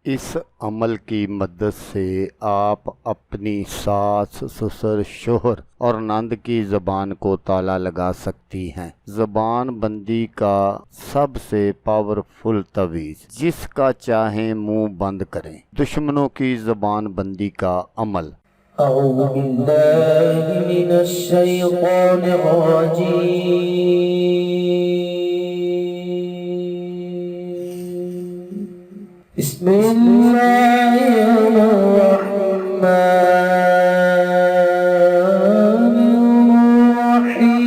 اس عمل کی مدد سے آپ اپنی ساس، سسر، شوہر اور نند کی زبان کو تالا لگا سکتی ہیں۔ زبان بندی کا سب سے پاورفل تویز، جس کا چاہیں منہ بند کریں۔ دشمنوں کی زبان بندی کا عمل۔ اعوذ باللہ من الشیطان الرجیم، بسم اللہ الرحمن الرحیم۔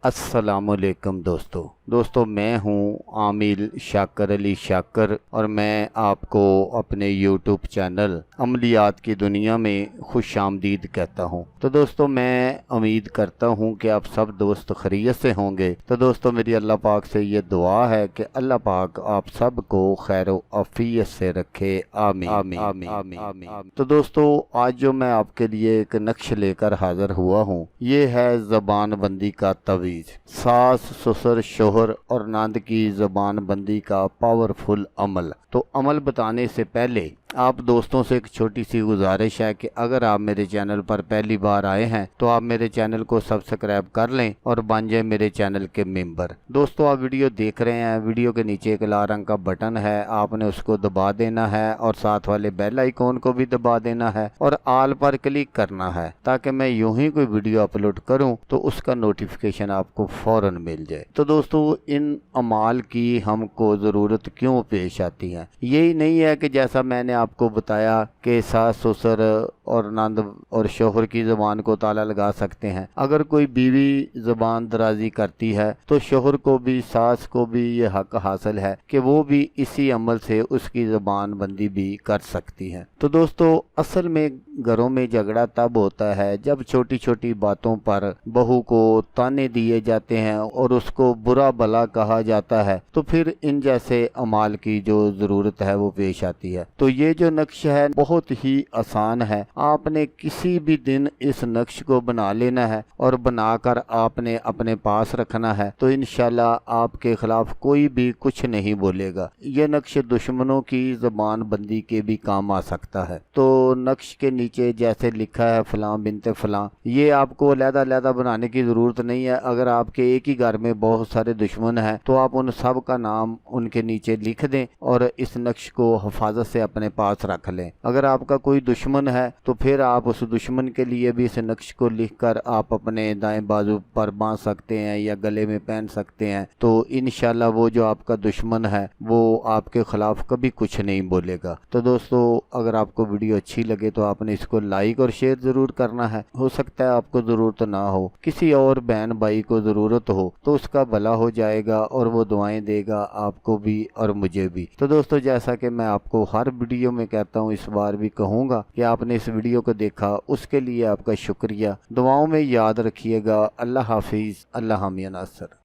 السلام علیکم دوستو میں ہوں عامل شاکر علی شاکر، اور میں آپ کو اپنے یوٹیوب چینل عملیات کی دنیا میں خوش آمدید کہتا ہوں۔ تو دوستو میں امید کرتا ہوں کہ آپ سب دوست خیریت سے ہوں گے۔ تو دوستو میری اللہ پاک سے یہ دعا ہے کہ اللہ پاک آپ سب کو خیر و عافیت سے رکھے، آمین آمین آمین آمین آمین۔ تو دوستو آج جو میں آپ کے لیے ایک نقش لے کر حاضر ہوا ہوں، یہ ہے زبان بندی کا تویز۔ ساس، سسر، شوہر اور نند کی زبان بندی کا پاورفل عمل۔ تو عمل بتانے سے پہلے آپ دوستوں سے ایک چھوٹی سی گزارش ہے کہ اگر آپ میرے چینل پر پہلی بار آئے ہیں تو آپ میرے چینل کو سبسکرائب کر لیں اور بن جائیں میرے چینل کے ممبر۔ دوستو آپ ویڈیو دیکھ رہے ہیں، ویڈیو کے نیچے ایک لال رنگ کا بٹن ہے، آپ نے اس کو دبا دینا ہے اور ساتھ والے بیل آئیکن کو بھی دبا دینا ہے اور آل پر کلک کرنا ہے، تاکہ میں یوں ہی کوئی ویڈیو اپلوڈ کروں تو اس کا نوٹیفیکیشن آپ کو فوراً مل جائے۔ تو دوستو ان اعمال کی ہم کو ضرورت کیوں پیش آتی ہے؟ یہی نہیں ہے کہ جیسا میں نے آپ کو بتایا کہ ساس، سسر اور نند اور شوہر کی زبان کو تالا لگا سکتے ہیں۔ اگر کوئی بیوی زبان درازی کرتی ہے تو شوہر کو بھی، ساس کو بھی یہ حق حاصل ہے کہ وہ بھی اسی عمل سے اس کی زبان بندی بھی کر سکتی ہے۔ تو دوستو اصل میں گھروں میں جھگڑا تب ہوتا ہے جب چھوٹی چھوٹی باتوں پر بہو کو تانے دیے جاتے ہیں اور اس کو برا بھلا کہا جاتا ہے، تو پھر ان جیسے اعمال کی جو ضرورت ہے وہ پیش آتی ہے۔ تو یہ جو نقش ہے بہت ہی آسان ہے، آپ نے کسی بھی دن اس نقش کو بنا لینا ہے اور بنا کر آپ نے اپنے پاس رکھنا ہے، تو انشاءاللہ آپ کے خلاف کوئی بھی کچھ نہیں بولے گا۔ یہ نقش دشمنوں کی زبان بندی کے بھی کام آ سکتا ہے۔ تو نقش کے نیچے جیسے لکھا ہے فلاں بنت فلاں، یہ آپ کو علیحدہ علیحدہ بنانے کی ضرورت نہیں ہے۔ اگر آپ کے ایک ہی گھر میں بہت سارے دشمن ہیں تو آپ ان سب کا نام ان کے نیچے لکھ دیں اور اس نقش کو حفاظت سے اپنے پاس رکھ لیں۔ اگر آپ کا کوئی دشمن ہے تو پھر آپ اس دشمن کے لیے بھی اس نقش کو لکھ کر آپ اپنے دائیں بازو پر باندھ سکتے ہیں یا گلے میں پہن سکتے ہیں، تو انشاءاللہ وہ جو آپ کا دشمن ہے وہ آپ کے خلاف کبھی کچھ نہیں بولے گا۔ تو دوستو اگر آپ کو ویڈیو اچھی لگے تو آپ نے اس کو لائک اور شیئر ضرور کرنا ہے۔ ہو سکتا ہے آپ کو ضرورت نہ ہو، کسی اور بہن بھائی کو ضرورت ہو تو اس کا بھلا ہو جائے گا اور وہ دعائیں دے گا آپ کو بھی اور مجھے بھی۔ تو دوستو جیسا کہ میں آپ کو ہر ویڈیو میں کہتا ہوں، اس بار بھی کہوں گا کہ آپ نے اس ویڈیو کو دیکھا، اس کے لیے آپ کا شکریہ۔ دعاؤں میں یاد رکھیے گا۔ اللہ حافظ، اللہ حامی ناصر۔